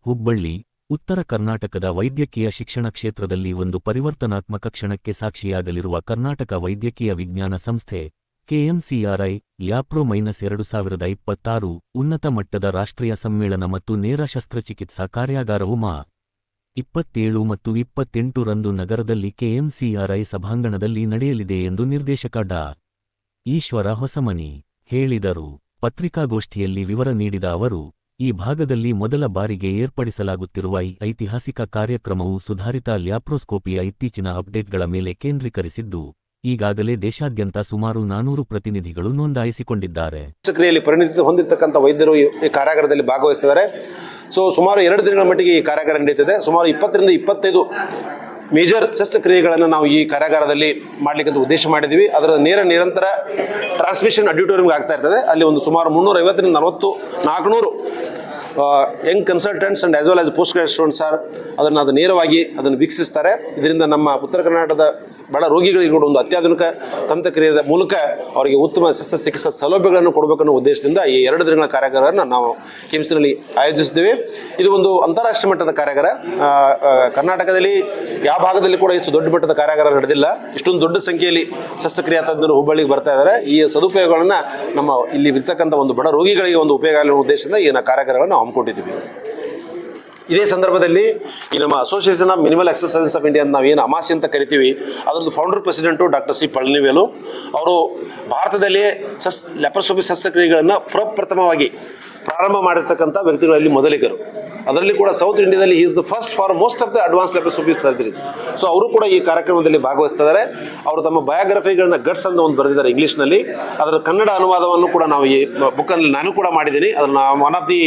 ಹುಬ್ಬಳ್ಳಿ, ಉತ್ತರ ಕರ್ನಾಟಕದ ವೈದ್ಯಕೀಯ ಶಿಕ್ಷಣ ಕ್ಷೇತ್ರದಲ್ಲಿ ಒಂದು ಪರಿವರ್ತನಾತ್ಮಕ ಕ್ಷಣಕ್ಕೆ ಸಾಕ್ಷಿಯಾಗಲಿರುವ ಕರ್ನಾಟಕ ವೈದ್ಯಕೀಯ ವಿಜ್ಞಾನ ಸಂಸ್ಥೆ ಕೆಎಂಸಿಆರ್ಐ ಲ್ಯಾಪ್ರೋ-2026 ಉನ್ನತ ಮಟ್ಟದ ರಾಷ್ಟ್ರೀಯ ಸಮ್ಮೇಳನ ಮತ್ತು ನೇರ ಶಸ್ತ್ರಚಿಕಿತ್ಸಾ ಕಾರ್ಯಾಗಾರವು ಮಾ. 27 ಮತ್ತು 28 ರಂದು ನಗರದಲ್ಲಿ ಕೆಎಂಸಿಆರ್ಐ ಸಭಾಂಗಣದಲ್ಲಿ ನಡೆಯಲಿದೆ ಎಂದು ನಿರ್ದೇಶಕ ಡಾ. ಈಶ್ವರ ಹೊಸಮನಿ ಹೇಳಿದರು. ಪತ್ರಿಕಾಗೋಷ್ಠಿಯಲ್ಲಿ ವಿವರ ನೀಡಿದ ಅವರು, ಈ ಭಾಗದಲ್ಲಿ ಮೊದಲ ಬಾರಿಗೆ ಏರ್ಪಡಿಸಲಾಗುತ್ತಿರುವ ಈ ಐತಿಹಾಸಿಕ ಕಾರ್ಯಕ್ರಮವು ಸುಧಾರಿತ ಲ್ಯಾಪ್ರೋಸ್ಕೋಪಿಯ ಇತ್ತೀಚಿನ ಅಪ್ಡೇಟ್ಗಳ ಮೇಲೆ ಕೇಂದ್ರೀಕರಿಸಿದ್ದು, ಈಗಾಗಲೇ ದೇಶಾದ್ಯಂತ ಸುಮಾರು 400 ಪ್ರತಿನಿಧಿಗಳು ನೋಂದಾಯಿಸಿಕೊಂಡಿದ್ದಾರೆ. ಶಸ್ತ್ರಕ್ರಿಯೆಯಲ್ಲಿ ಪರಿಣಿತಿ ಹೊಂದಿರತಕ್ಕಂಥ ವೈದ್ಯರು ಈ ಕಾರ್ಯಾಗಾರದಲ್ಲಿ ಭಾಗವಹಿಸಿದ್ದಾರೆ. ಸುಮಾರು 2 ದಿನಗಳ ಮಟ್ಟಿಗೆ ಈ ಕಾರ್ಯಾಗಾರ ನಡೆಯುತ್ತದೆ. ಸುಮಾರು 20 ರಿಂದ 25 ಮೇಜರ್ ಶಸ್ತ್ರಕ್ರಿಯೆಗಳನ್ನು ನಾವು ಈ ಕಾರ್ಯಾಗಾರದಲ್ಲಿ ಮಾಡಲಿಕ್ಕೆ ಉದ್ದೇಶ ಮಾಡಿದ್ದೀವಿ. ಅದರ ನಿರಂತರ ಟ್ರಾನ್ಸ್ಮಿಷನ್ ಆಡಿಟೋರಿಯಂಗೆ ಆಗ್ತಾ ಇರ್ತದೆ. ಅಲ್ಲಿ ಒಂದು ಸುಮಾರು 350 ರಿಂದ 400 Young consultants and as well as post graduate students ಅದನ್ನು ನೇರವಾಗಿ ವೀಕ್ಷಿಸ್ತಾರೆ. ಇದರಿಂದ ನಮ್ಮ ಉತ್ತರ ಕರ್ನಾಟಕದ ಬಡ ರೋಗಿಗಳಿಗೆ ಕೂಡ ಒಂದು ಅತ್ಯಾಧುನಿಕ ತಂತ್ರಕ್ರಿಯೆಯ ಮೂಲಕ ಅವರಿಗೆ ಉತ್ತಮ ಶಸ್ತ್ರಚಿಕಿತ್ಸಾ ಸೌಲಭ್ಯಗಳನ್ನು ಕೊಡಬೇಕನ್ನೋ ಉದ್ದೇಶದಿಂದ ಈ 2 ದಿನಗಳ ಕಾರ್ಯಾಗಾರವನ್ನು ನಾವು ಕೆಎಂಸಿನಲ್ಲಿ ಆಯೋಜಿಸಿದ್ದೇವೆ. ಇದು ಒಂದು ಅಂತಾರಾಷ್ಟ್ರೀಯ ಮಟ್ಟದ ಕಾರ್ಯಾಗಾರ. ಕರ್ನಾಟಕದಲ್ಲಿ ಯಾವ ಭಾಗದಲ್ಲಿ ಕೂಡ ಇಷ್ಟು ದೊಡ್ಡ ಮಟ್ಟದ ಕಾರ್ಯಾಗಾರ ನಡೆದಿಲ್ಲ. ಇಷ್ಟೊಂದು ದೊಡ್ಡ ಸಂಖ್ಯೆಯಲ್ಲಿ ಶಸ್ತ್ರಕ್ರಿಯಾ ತಜ್ಞರು ಹುಬ್ಬಳ್ಳಿಗೆ ಬರ್ತಾ ಇದ್ದಾರೆ. ಈ ಸದುಪಯೋಗಗಳನ್ನು ನಮ್ಮ ಇಲ್ಲಿ ಇರ್ತಕ್ಕಂಥ ಒಂದು ಬಡ ರೋಗಿಗಳಿಗೆ ಒಂದು ಉಪಯೋಗ ಆಗುವ ಉದ್ದೇಶದಿಂದ ಈ ಕಾರ್ಯಾಗಾರಗಳನ್ನು ಹಮ್ಮಿಕೊಂಡಿದ್ದೀವಿ. ಇದೇ ಸಂದರ್ಭದಲ್ಲಿ ಈ ನಮ್ಮ association of minimal exercises of India ನಾವೇನು ಅಮಾಸಿ ಅಂತ ಕರಿತೀವಿ, ಅದರದ್ದು founder president doctor C Palanivelu ಅವರು ಭಾರತದಲ್ಲಿ ಲ್ಯಾಪ್ರೋಸ್ಕೋಪಿ ಶಸ್ತ್ರಕ್ರಿಯೆಗಳನ್ನು ಪ್ರಪ್ರಥಮವಾಗಿ ಪ್ರಾರಂಭ ಮಾಡಿರ್ತಕ್ಕಂಥ ವ್ಯಕ್ತಿಗಳಲ್ಲಿ ಮೊದಲಿಗರು. ಅದರಲ್ಲಿ ಕೂಡ ಸೌತ್ ಇಂಡಿಯಾದಲ್ಲಿ is the first for most of the advance laparoscopy surgeries. So ಅವರು ಕೂಡ ಈ ಕಾರ್ಯಕ್ರಮದಲ್ಲಿ ಭಾಗವಹಿಸ್ತಿದ್ದಾರೆ. ಅವರು ತಮ್ಮ ಬಯೋಗ್ರಫಿಗಳನ್ನ ಗಟ್ಸ್ ಅಂತ ಒಂದು ಬರೆದಿದ್ದಾರೆ ಇಂಗ್ಲೀಷ್ನಲ್ಲಿ. ಅದರ ಕನ್ನಡ ಅನುವಾದವನ್ನು ಕೂಡ ನಾವು ಈ ಬುಕ್ಕಲ್ಲಿ ನಾನು ಕೂಡ ಮಾಡಿದ್ದೀನಿ. ಅದನ್ನು ಒನ್ ಆಫ್ ದಿ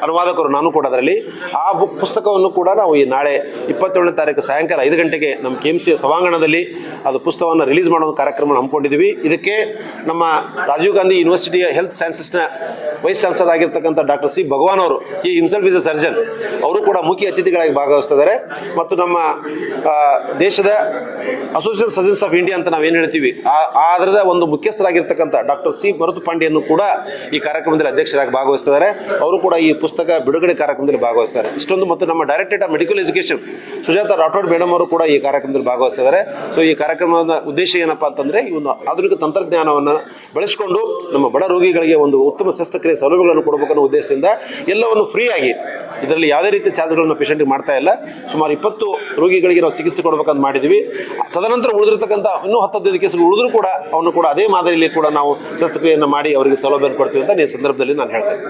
ಅನುವಾದಕರು ನಾನು ಕೂಡ ಅದರಲ್ಲಿ. ಆ ಪುಸ್ತಕವನ್ನು ಕೂಡ ನಾವು ಈ ನಾಳೆ 27ನೇ ತಾರೀಕು ಸಾಯಂಕಾಲ 5 ಗಂಟೆಗೆ ನಮ್ಮ ಕೆಎಂಸಿಯ ಸಭಾಂಗಣದಲ್ಲಿ ಅದು ಪುಸ್ತಕವನ್ನು ರಿಲೀಸ್ ಮಾಡೋ ಕಾರ್ಯಕ್ರಮ ಹಮ್ಮಿಕೊಂಡಿದ್ದೀವಿ. ಇದಕ್ಕೆ ನಮ್ಮ ರಾಜೀವ್ ಗಾಂಧಿ ಯೂನಿವರ್ಸಿಟಿಯ ಹೆಲ್ತ್ ಸೈನ್ಸಸ್ನ ವೈಸ್ ಚಾನ್ಸಲರ್ ಆಗಿರ್ತಕ್ಕಂಥ ಡಾಕ್ಟರ್ ಸಿ ಭಗವಾನ್ ಅವರು, ಈ ಹಿಮ್ಸೆಲ್ಫ್ ಇಸ್ ಅ ಸರ್ಜನ್, ಅವರು ಕೂಡ ಮುಖ್ಯ ಅತಿಥಿಗಳಾಗಿ ಭಾಗವಹಿಸ್ತಿದ್ದಾರೆ. ಮತ್ತು ನಮ್ಮ ದೇಶದ ಅಸೋಸಿಯೇಷನ್ ಸರ್ಜನ್ಸ್ ಆಫ್ ಇಂಡಿಯಾ ಅಂತ ನಾವೇನು ಹೇಳ್ತೀವಿ, ಅದರದ ಒಂದು ಮುಖ್ಯಸ್ಥರಾಗಿರ್ತಕ್ಕಂಥ ಡಾಕ್ಟರ್ ಸಿ ಮರುತು ಪಾಂಡೆಯನ್ನು ಕೂಡ ಈ ಕಾರ್ಯಕ್ರಮದಲ್ಲಿ ಅಧ್ಯಕ್ಷರಾಗಿ ಭಾಗವಹಿಸ್ತಿದ್ದಾರೆ. ಅವರು ಕೂಡ ಈ ಪುಸ್ತಕ ಬಿಡುಗಡೆ ಕಾರ್ಯಕ್ರಮದಲ್ಲಿ ಭಾಗವಹಿಸ್ತಾರೆ. ಇಷ್ಟೊಂದು ಮತ್ತು ನಮ್ಮ directorate of medical education Sujata Rathod madam ಅವರು ಕೂಡ ಈ ಕಾರ್ಯಕ್ರಮದಲ್ಲಿ ಭಾಗವಹಿಸ್ತಿದ್ದಾರೆ. ಸೊ ಈ ಕಾರ್ಯಕ್ರಮದ ಉದ್ದೇಶ ಏನಪ್ಪಾ ಅಂತಂದರೆ, ಈ ಒಂದು ಆಧುನಿಕ ತಂತ್ರಜ್ಞಾನವನ್ನು ಬಳಸಿಕೊಂಡು ನಮ್ಮ ಬಡ ರೋಗಿಗಳಿಗೆ ಒಂದು ಉತ್ತಮ ಶಸ್ತ್ರಕ್ರಿಯೆ ಸೌಲಭ್ಯಗಳನ್ನು ಕೊಡಬೇಕನ್ನೋ ಉದ್ದೇಶದಿಂದ ಎಲ್ಲವನ್ನು ಫ್ರೀಯಾಗಿ, ಇದರಲ್ಲಿ ಯಾವುದೇ ರೀತಿಯ ಚಾರ್ಜ್ಗಳನ್ನು ಪೇಷಂಟ್ಗೆ ಮಾಡ್ತಾ ಇಲ್ಲ, ಸುಮಾರು 20 ರೋಗಿಗಳಿಗೆ ನಾವು ಚಿಕಿತ್ಸೆ ಕೊಡಬೇಕಂತ ಮಾಡಿದ್ದೀವಿ. ತದನಂತರ ಉಳಿದಿರ್ತಕ್ಕಂಥ ಇನ್ನೂ 10-15 ಕೇಸ್ಗಳು ಉಳಿದ್ರೂ ಕೂಡ ಅವನು ಕೂಡ ಅದೇ ಮಾದರಿಯಲ್ಲಿ ಕೂಡ ನಾವು ಶಸ್ತ್ರಕ್ರಿಯೆಯನ್ನು ಮಾಡಿ ಅವರಿಗೆ ಸೌಲಭ್ಯ ಕೊಡ್ತೀವಿ ಅಂತ ಈ ಸಂದರ್ಭದಲ್ಲಿ ನಾನು ಹೇಳ್ತೇನೆ.